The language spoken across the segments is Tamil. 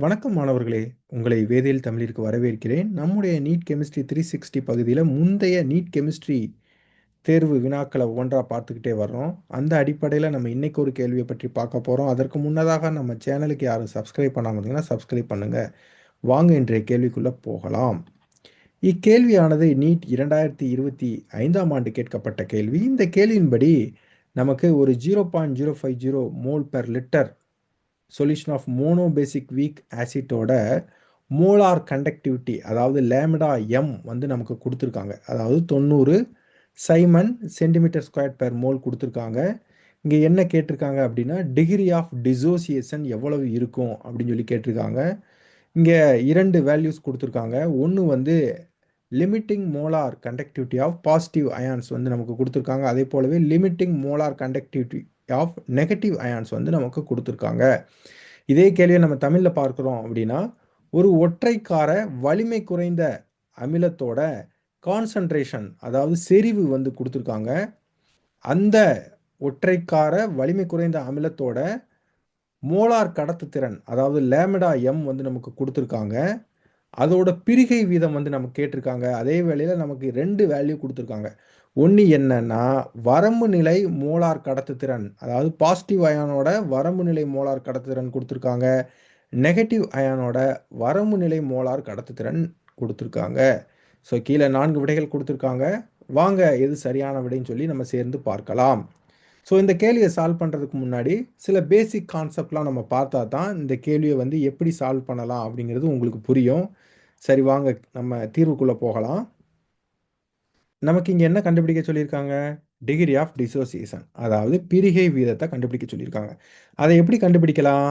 வணக்கம் மாணவர்களே, உங்களை வேதியியல் தமிழிற்கு வரவேற்கிறேன். நம்முடைய நீட் கெமிஸ்ட்ரி 360 பகுதியில் முந்தைய நீட் கெமிஸ்ட்ரி தேர்வு வினாக்களை ஒவ்வொன்றா பார்த்துக்கிட்டே வர்றோம். அந்த அடிப்படையில் நம்ம இன்னைக்கு ஒரு கேள்வியை பற்றி பார்க்க போகிறோம். அதற்கு முன்னதாக நம்ம சேனலுக்கு யாரும் சப்ஸ்கிரைப் பண்ணாமல் இருந்தீங்கன்னா சப்ஸ்கிரைப் பண்ணுங்கள். வாங்க இன்றைய கேள்விக்குள்ளே போகலாம். இக்கேள்வியானது நீட் 2025ஆம் ஆண்டு கேட்கப்பட்ட கேள்வி. இந்த கேள்வியின்படி நமக்கு ஒரு 0.050 mole per litre solution of monobasic weak ஆசிட்டோட மோலார் கண்டக்டிவிட்டி, அதாவது லேமிடா எம் வந்து நமக்கு கொடுத்துருக்காங்க. அதாவது 90 siemens centimetre square per mole கொடுத்துருக்காங்க. இங்கே என்ன கேட்டிருக்காங்க அப்படின்னா, டிகிரி ஆஃப் டிசோசியேஷன் எவ்வளவு இருக்கும் அப்படின்னு சொல்லி கேட்டிருக்காங்க. இங்கே 2 வேல்யூஸ் கொடுத்துருக்காங்க. ஒன்று வந்து limiting molar conductivity of positive ions வந்து நமக்கு கொடுத்துருக்காங்க. அதே போலவே limiting molar conductivity of negative ions வந்து நமக்கு கொடுத்துருக்காங்க. இதே கேள்வியை நம்ம தமிழில் பார்க்குறோம் அப்படின்னா, ஒரு ஒற்றைக்கார வலிமை குறைந்த அமிலத்தோட கான்சன்ட்ரேஷன், அதாவது செறிவு வந்து கொடுத்துருக்காங்க. அந்த ஒற்றைக்கார வலிமை குறைந்த அமிலத்தோட மோலார் கடத்துத்திறன், அதாவது லேமிடா எம் வந்து நமக்கு கொடுத்துருக்காங்க. அதோட பிரிகை வீதம் வந்து நமக்கு கேட்டிருக்காங்க. அதே வேளையில் நமக்கு 2 வேல்யூ கொடுத்துருக்காங்க. ஒன்று என்னன்னா, வரம்பு நிலை மோலார் கடத்துத்திறன், அதாவது பாசிட்டிவ் அயானோட வரம்பு நிலை மோலார் கடத்துத்திறன் கொடுத்துருக்காங்க. நெகட்டிவ் அயானோட வரம்பு நிலை மோலார் கடத்துத்திறன் கொடுத்துருக்காங்க. ஸோ கீழே 4 விடைகள் கொடுத்துருக்காங்க. வாங்க எது சரியான விடைன்னு சொல்லி நம்ம சேர்ந்து பார்க்கலாம். ஸோ இந்த கேள்வியை சால்வ் பண்ணுறதுக்கு முன்னாடி சில பேசிக் கான்செப்ட்லாம் நம்ம பார்த்தா தான் இந்த கேள்வியை வந்து எப்படி சால்வ் பண்ணலாம் அப்படிங்கிறது உங்களுக்கு புரியும். சரி, வாங்க நம்ம தீர்வுக்குள்ளே போகலாம். நமக்கு இங்கே என்ன கண்டுபிடிக்க சொல்லியிருக்காங்க? டிகிரி ஆஃப் டிசோசியேஷன், அதாவது பிரிகை வீதத்தை கண்டுபிடிக்க சொல்லியிருக்காங்க. அதை எப்படி கண்டுபிடிக்கலாம்?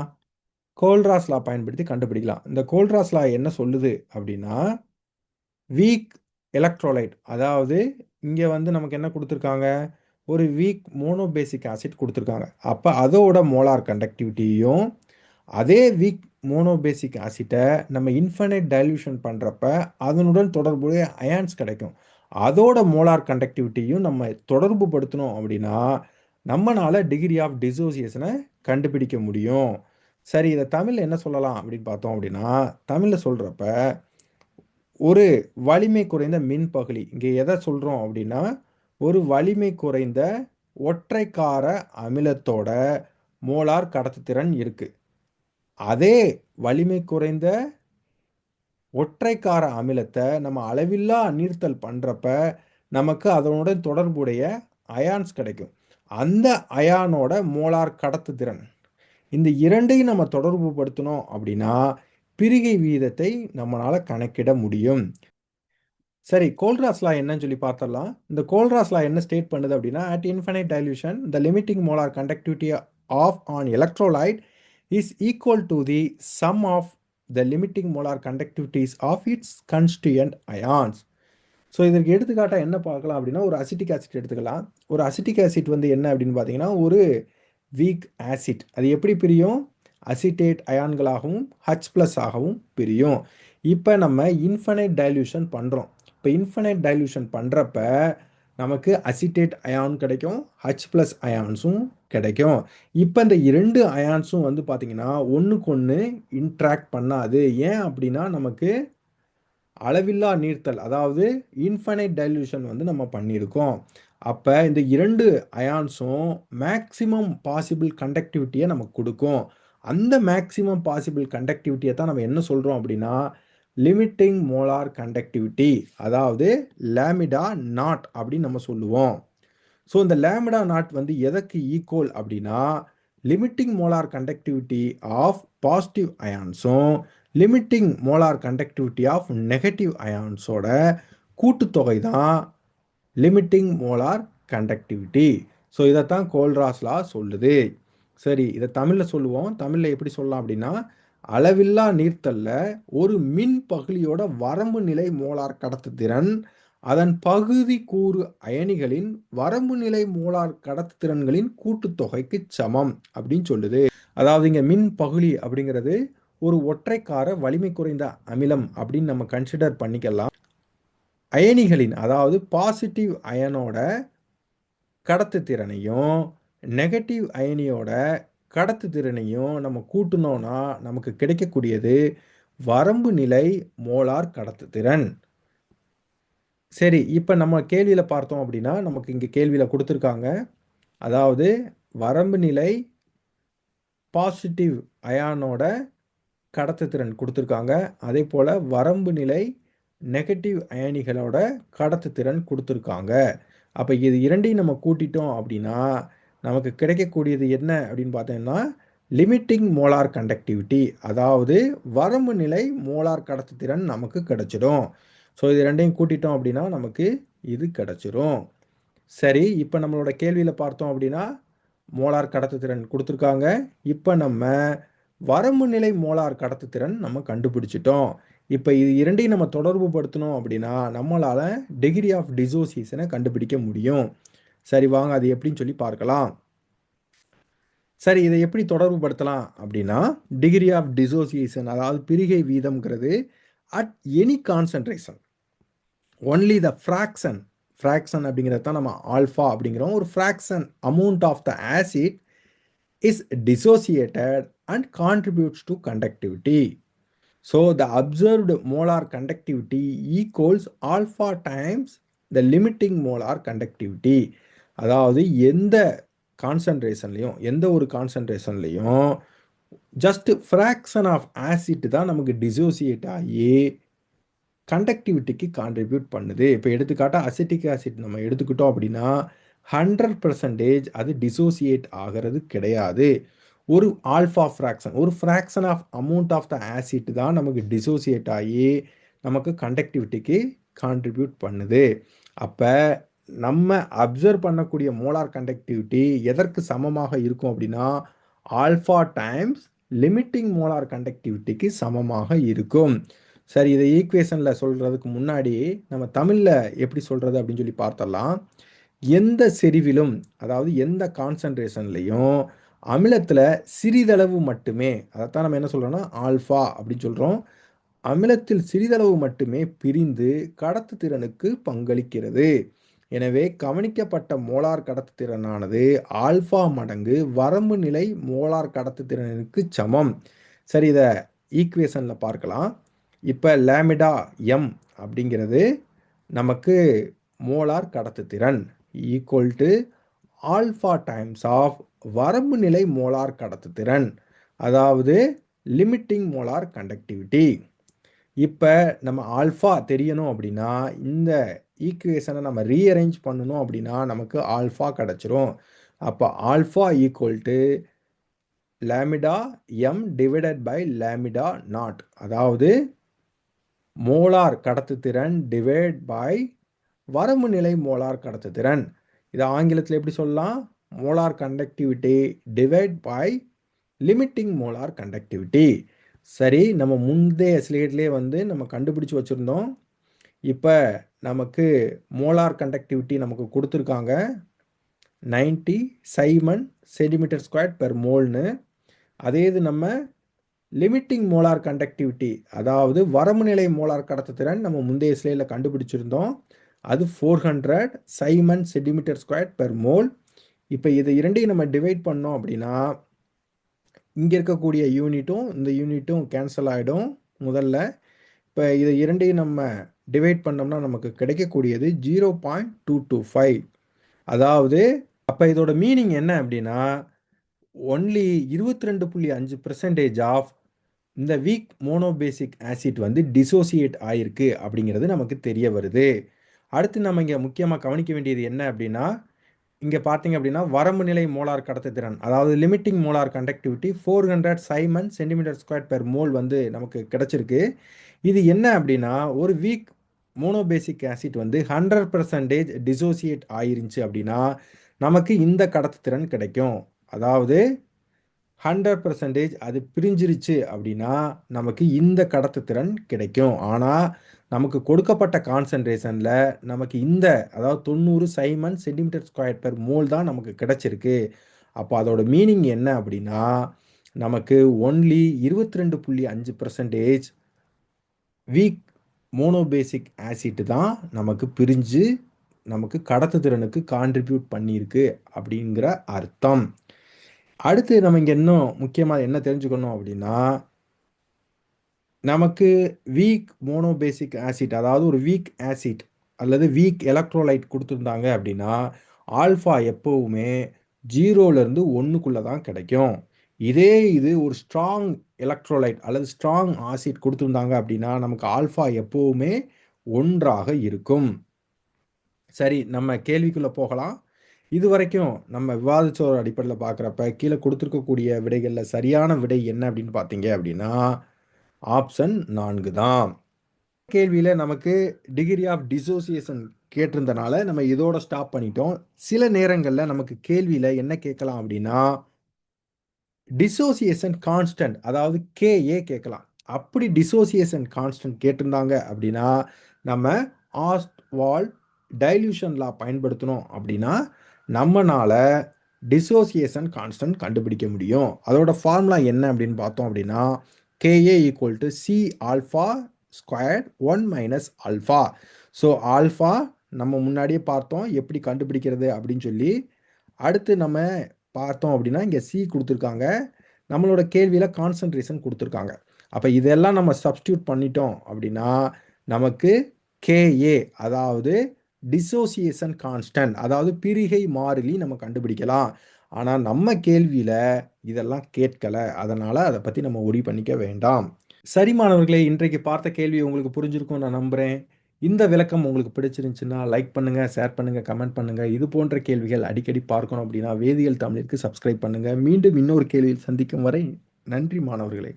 கோல்ராஸ் லா பயன்படுத்தி கண்டுபிடிக்கலாம். இந்த கோல்ராஸ் லா என்ன சொல்லுது அப்படின்னா, வீக் எலக்ட்ரோலைட், அதாவது இங்கே வந்து நமக்கு என்ன கொடுத்துருக்காங்க? ஒரு வீக் மோனோபேசிக் ஆசிட் கொடுத்துருக்காங்க. அப்போ அதோட மோலார் கண்டக்டிவிட்டியும் அதே வீக் மோனோபேசிக் ஆசிட்டை நம்ம இன்ஃபைனைட் டைல்யூஷன் பண்ணுறப்ப அதனுடன் தொடர்புடைய அயான்ஸ் கிடைக்கும். அதோட மோலார் கண்டக்டிவிட்டியும் நம்ம தொடர்பு படுத்தணும் அப்படின்னா நம்மளால டிகிரி ஆஃப் டிசோசியேஷனை கண்டுபிடிக்க முடியும். சரி, இதை தமிழில் என்ன சொல்லலாம் அப்படின்னு பார்த்தோம் அப்படின்னா, தமிழில் சொல்கிறப்ப ஒரு வலிமை குறைந்த மின்பகுளி, இங்கே எதை சொல்கிறோம் அப்படின்னா, ஒரு வலிமை குறைந்த ஒற்றைக்கார அமிலத்தோட மோலார் கடத்துத்திறன் இருக்கு. அதே வலிமை குறைந்த ஒற்றைக்கார அமிலத்தை நம்ம அளவில்லா நீர்த்தல் பண்ணுறப்ப நமக்கு அதனுடன் தொடர்புடைய அயான்ஸ் கிடைக்கும். அந்த அயானோட மோலார் கடத்துத்திறன், இந்த இரண்டையும் நம்ம தொடர்பு படுத்தணும் அப்படின்னா பிரிகை வீதத்தை நம்மளால் கணக்கிட முடியும். சரி, கோல்ராஸ் லா என்னன்னு சொல்லி பார்த்துடலாம். இந்த கோல்ராஸ் லா என்ன ஸ்டேட் பண்ணுது அப்படின்னா, at infinite dilution the limiting molar conductivity of an electrolyte is equal to the sum of the limiting molar conductivities of its constituent ions. So இதற்கு எடுத்துக்காட்டாக என்ன பார்க்கலாம் அப்படின்னா, ஒரு அசிட்டிக் ஆசிட் எடுத்துக்கலாம். ஒரு அசிட்டிக் ஆசிட் வந்து என்ன அப்படின்னு பார்த்தீங்கன்னா, ஒரு வீக் ஆசிட். அது எப்படி பிரியும்? அசிட்டேட் அயான்களாகவும் H+ ஆகவும் பிரியும். இப்போ நம்ம இன்ஃபைனைட் டைல்யூஷன் பண்ணுறோம். இப்போ இன்ஃபைனைட் டைல்யூஷன் பண்ணுறப்ப நமக்கு அசிட்டேட் அயான் கிடைக்கும், H+ அயான்ஸும் கிடைக்கும். இப்போ இந்த 2 அயான்ஸும் வந்து பார்த்தீங்கன்னா ஒன்றுக்கு ஒன்று இன்ட்ராக்ட் பண்ணாது. ஏன் அப்படின்னா நமக்கு அளவில்லா நீர்த்தல், அதாவது இன்ஃபைனைட் டைல்யூஷன் வந்து நம்ம பண்ணியிருக்கோம். அப்போ இந்த 2 அயான்ஸும் மேக்ஸிமம் பாசிபிள் கண்டக்டிவிட்டியை நமக்கு கொடுக்கும். அந்த மேக்ஸிமம் பாசிபிள் கண்டக்டிவிட்டியை தான் நம்ம என்ன சொல்கிறோம் அப்படின்னா லிமிட்டிங் மோலார் கண்டக்டிவிட்டி, அதாவது லேமிடா நாட் அப்படின்னு நம்ம சொல்லுவோம். ஸோ இந்த லேமிடா நாட் வந்து எதற்கு ஈக்குவல் அப்படின்னா, limiting molar conductivity of positive அயான்ஸும் limiting molar conductivity of negative அயான்ஸோட கூட்டுத்தொகை தான் லிமிட்டிங் மோலார் கண்டக்டிவிட்டி. ஸோ இதைத்தான் கோல்ராஸ் லா சொல்லுது. சரி, இதை தமிழில் சொல்லுவோம். தமிழில் எப்படி சொல்லலாம் அப்படின்னா, அளவில்லா நீர்த்தல்ல ஒரு மின் பகுளியோட வரம்பு நிலை மோலார் கடத்துத்திறன் அதன் பகுதி கூறு அயனிகளின் வரம்பு நிலை மோலார் கடத்துத்திறன்களின் கூட்டுத்தொகைக்கு சமம் அப்படின்னு சொல்லுது. அதாவது இங்கே மின் பகுளி அப்படிங்கிறது ஒரு ஒற்றைக்கார வலிமை குறைந்த அமிலம் அப்படின்னு நம்ம கன்சிடர் பண்ணிக்கலாம். அயனிகளின், அதாவது பாசிட்டிவ் அயனோட கடத்துத்திறனையும் நெகட்டிவ் அயனியோட கடத்துத்திறனையும் நம்ம கூட்டணும்னா நமக்கு கிடைக்கக்கூடியது வரம்பு நிலை மோலார் கடத்துத்திறன். சரி, இப்போ நம்ம கேள்வியில் பார்த்தோம் அப்படின்னா நமக்கு இங்கே கேள்வியில் கொடுத்துருக்காங்க. அதாவது வரம்பு நிலை பாசிட்டிவ் அயானோட கடத்துத்திறன் கொடுத்துருக்காங்க. அதே போல் வரம்பு நிலை நெகட்டிவ் அயனிகளோட கடத்துத்திறன் கொடுத்துருக்காங்க. அப்போ இது இரண்டையும் நம்ம கூட்டிட்டோம் அப்படின்னா நமக்கு கிடைக்கக்கூடியது என்ன அப்படின்னு பார்த்தோம்னா லிமிட்டிங் மோலார் கண்டக்டிவிட்டி, அதாவது வரம்பு நிலை மோலார் கடத்துத்திறன் நமக்கு கிடைச்சிடும். ஸோ இது ரெண்டையும் கூட்டிட்டோம் அப்படின்னா நமக்கு இது கிடைச்சிரும். சரி, இப்போ நம்மளோட கேள்வியில் பார்த்தோம் அப்படின்னா மோலார் கடத்துத்திறன் கொடுத்துருக்காங்க. இப்போ நம்ம வரம்பு நிலை மோலார் கடத்துத்திறன் நம்ம கண்டுபிடிச்சிட்டோம். இப்போ இது இரண்டையும் நம்ம தொடர்பு படுத்தணும் அப்படின்னா நம்மளால் டிகிரி ஆஃப் டிசோசியேஷனை கண்டுபிடிக்க முடியும். சரி, வாங்க அது எப்படின்னு சொல்லி பார்க்கலாம். சரி, இதை எப்படி தொடர்பு படுத்தலாம் அப்படின்னா டிகிரி ஆஃப் டிசோசியேஷன், அதாவது பிரிகை வீதம்ங்கிறது at any concentration only the fraction அப்படிங்கிறது தான் நம்ம ஆல்ஃபா அப்படிங்கிறோம். ஒரு fraction amount of the acid is dissociated and contributes to conductivity. So the observed molar conductivity equals alpha times the limiting molar conductivity. அதாவது எந்த கான்சன்ட்ரேஷன்லையும் எந்த ஒரு கான்சன்ட்ரேஷன்லையும் ஜஸ்ட் ஃப்ராக்ஷன் ஆஃப் ஆசிட் தான் நமக்கு டிசோசியேட் ஆகி கண்டக்டிவிட்டிக்கு கான்ட்ரிபியூட் பண்ணுது. இப்போ எடுத்துக்காட்டால் அசிட்டிக் ஆசிட் நம்ம எடுத்துக்கிட்டோம் அப்படின்னா 100% அது டிசோசியேட் ஆகிறது கிடையாது. ஒரு ஆல்ஃபா ஃப்ராக்ஷன், ஒரு fraction of amount of the acid தான் நமக்கு டிசோசியேட் ஆகி நமக்கு கண்டக்டிவிட்டிக்கு கான்ட்ரிபியூட் பண்ணுது. அப்போ நம்ம அப்சர்வ் பண்ணக்கூடிய மோலார் கண்டக்டிவிட்டி எதற்கு சமமாக இருக்கும் அப்படின்னா ஆல்ஃபா டைம்ஸ் லிமிட்டிங் மோலார் கண்டக்டிவிட்டிக்கு சமமாக இருக்கும். சரி, இதை ஈக்குவேஷனில் சொல்கிறதுக்கு முன்னாடி நம்ம தமிழில் எப்படி சொல்கிறது அப்படின்னு சொல்லி பார்த்தலாம். எந்த செறிவிலும், அதாவது எந்த கான்சன்ட்ரேஷன்லையும் அமிலத்தில் சிறிதளவு மட்டுமே, அதைத்தான் நம்ம என்ன சொல்கிறோம்னா ஆல்ஃபா அப்படின்னு சொல்கிறோம், அமிலத்தில் சிறிதளவு மட்டுமே பிரிந்து கடத்துத்திறனுக்கு பங்களிக்கிறது. எனவே கவனிக்கப்பட்ட மோலார் கடத்துத்திறனானது ஆல்ஃபா மடங்கு வரம்பு நிலை மோலார் கடத்துத்திறனுக்கு சமம். சரி, இதை ஈக்குவேஷனில் பார்க்கலாம். இப்போ லாமிடா எம் அப்படிங்கிறது நமக்கு மோலார் கடத்துத்திறன் equal to alpha times of வரம்பு நிலை மோலார் கடத்துத்திறன், அதாவது லிமிட்டிங் மோலார் கண்டக்டிவிட்டி. இப்போ நம்ம ஆல்ஃபா தெரியணும் அப்படின்னா இந்த ஈக்குவேஷனை நம்ம ரீஅரேஞ்ச் பண்ணணும் அப்படின்னா நமக்கு ஆல்ஃபா கிடச்சிரும். அப்போ alpha equal to lambda M divided by lambda nought, அதாவது மோலார் கடத்துத்திறன் டிவைட் பை வரம்பு நிலை மோலார் கடத்துத்திறன். இதை ஆங்கிலத்தில் எப்படி சொல்லலாம்? Molar conductivity divide by limiting molar conductivity. சரி, நம்ம முந்தைய ஸ்லைட்லேயே நம்ம கண்டுபிடிச்சி வச்சுருந்தோம். இப்போ நமக்கு மோலார் கண்டக்டிவிட்டி நமக்கு கொடுத்துருக்காங்க 90 சைமன் சென்டிமீட்டர் ஸ்கொயர் பெர் மோல்னு. அதே இது நம்ம லிமிட்டிங் மோலார் கண்டக்டிவிட்டி, அதாவது வரம்பு நிலை மோலார் கடத்துத்திறன் நம்ம முந்தைய ஸ்லைடில் கண்டுபிடிச்சிருந்தோம். அது 400 Simon centimetre square per mole. இப்போ இது இரண்டையும் நம்ம டிவைட் பண்ணோம் அப்படின்னா இங்கே இருக்கக்கூடிய யூனிட்டும் இந்த யூனிட்டும் கேன்சல் ஆகிடும் முதல்ல. இப்போ இதை இரண்டையும் நம்ம டிவைட் பண்ணோம்னா நமக்கு கிடைக்கக்கூடியது 0.225. அதாவது அப்போ இதோட மீனிங் என்ன அப்படின்னா ஒன்லி 22.5% ஆஃப் இந்த வீக் மோனோபேசிக் ஆசிட் டிசோசியேட் ஆயிருக்கு அப்படிங்கிறது நமக்கு தெரிய வருது. அடுத்து நம்ம இங்கே முக்கியமாக கவனிக்க வேண்டியது என்ன அப்படின்னா இங்கே பார்த்தீங்க அப்படின்னா வரம்பு நிலை மோலார் கடத்துத்திறன், அதாவது limiting molar conductivity 400 Simon centimetre square per mole நமக்கு கிடைச்சிருக்கு. இது என்ன அப்படின்னா ஒரு வீக் மோனோபேசிக் ஆசிட் 100% டிசோசியேட் ஆயிருந்துச்சு அப்படின்னா நமக்கு இந்த கடத்துத்திறன் கிடைக்கும். அதாவது 100% அது பிரிஞ்சிருச்சு அப்படின்னா நமக்கு இந்த கடத்துத்திறன் கிடைக்கும். ஆனால் நமக்கு கொடுக்கப்பட்ட கான்சன்ட்ரேஷனில் நமக்கு இந்த அதாவது 90 siemens centimetre square per mole தான் நமக்கு கிடைச்சிருக்கு. அப்போ அதோட மீனிங் என்ன அப்படின்னா நமக்கு ஒன்லி 22.5% வீக் மோனோபேசிக் ஆசிட் தான் நமக்கு பிரிஞ்சு நமக்கு கடத்துத்திறனுக்கு கான்ட்ரிபியூட் பண்ணியிருக்கு அப்படிங்கிற அர்த்தம். அடுத்து நம்ம இங்கே இன்னும் முக்கியமாக என்ன தெரிஞ்சுக்கணும் அப்படின்னா, நமக்கு வீக் மோனோபேசிக் ஆசிட், அதாவது ஒரு வீக் ஆசிட் அல்லது வீக் எலக்ட்ரோலைட் கொடுத்துருந்தாங்க அப்படின்னா, ஆல்ஃபா எப்பவுமே 0லேருந்து 1க்குள்ள தான் கிடைக்கும். இதே இது ஒரு ஸ்ட்ராங் எலக்ட்ரோலைட் அல்லது ஸ்ட்ராங் ஆசிட் கொடுத்துருந்தாங்க அப்படின்னா, நமக்கு ஆல்ஃபா எப்பவுமே 1ஆக இருக்கும். சரி, நம்ம கேள்விக்குள்ள போகலாம். இதுவரைக்கும் நம்ம விவாதிச்ச ஒரு அடிப்படையில் பார்க்குறப்ப, கீழே கொடுத்துருக்கக்கூடிய விடைகள்ல சரியான விடை என்ன அப்படின்னு பார்த்தீங்க அப்படின்னா, ஆப்ஷன் 4 தான். கேள்வியில நமக்கு டிகிரி ஆஃப் டிசோசியேஷன் கேட்டிருந்தனால, நம்ம இதோட ஸ்டாப் பண்ணிட்டோம். சில நேரங்கள்ல நமக்கு கேள்வியில என்ன கேட்கலாம் அப்படின்னா, டிசோசியேஷன் கான்ஸ்டன்ட், அதாவது KA கேட்கலாம். அப்படி டிசோசியேஷன் கான்ஸ்டன்ட் கேட்டிருந்தாங்க அப்படின்னா, நம்ம ஆஸ்ட்வால்ட் டைல்யூஷன் லா பயன்படுத்தினோம் அப்படின்னா, நம்மனால டிசோசியேஷன் கான்ஸ்டன்ட் கண்டுபிடிக்க முடியும். அதோட ஃபார்முலா என்ன அப்படின்னு பார்த்தோம் அப்படின்னா, KA equal to C alpha squared 1 minus alpha. So alpha நம்ம முன்னாடியே பார்த்தோம் எப்படி கண்டுபிடிக்கிறது அப்படின்னு சொல்லி. அடுத்து நம்ம பார்த்தோம் அப்படின்னா, இங்கே C கொடுத்துருக்காங்க. நம்மளோட கேள்வியில கான்சன்ட்ரேஷன் கொடுத்துருக்காங்க. அப்ப இதெல்லாம் நம்ம சப்ஸ்டிட்யூட் பண்ணிட்டோம் அப்படின்னா, நமக்கு KA, அதாவது டிசோசியேஷன் கான்ஸ்டன்ட், அதாவது பிரிகை மாறிலி நம்ம கண்டுபிடிக்கலாம். ஆனா நம்ம கேள்வியில இதெல்லாம் கேட்கல. அதனால அத பத்தி நம்ம ஒரி பண்ணிக்க வேண்டாம். சரி மாணவர்களே, இன்றைக்கு பார்த்த கேள்வி உங்களுக்கு புரிஞ்சிருக்கும்னு நான் நம்புறேன். இந்த விளக்கம் உங்களுக்கு பிடிச்சிருந்துச்சுன்னா லைக் பண்ணுங்க, ஷேர் பண்ணுங்க, கமெண்ட் பண்ணுங்க. இது போன்ற கேள்விகள் அடிக்கடி பார்க்கணும் அப்படின்னா வேதியியல் தமிழிற்கு சப்ஸ்கிரைப் பண்ணுங்க. மீண்டும் இன்னொரு கேள்வியில் சந்திக்கும் வரை நன்றி மாணவர்களே.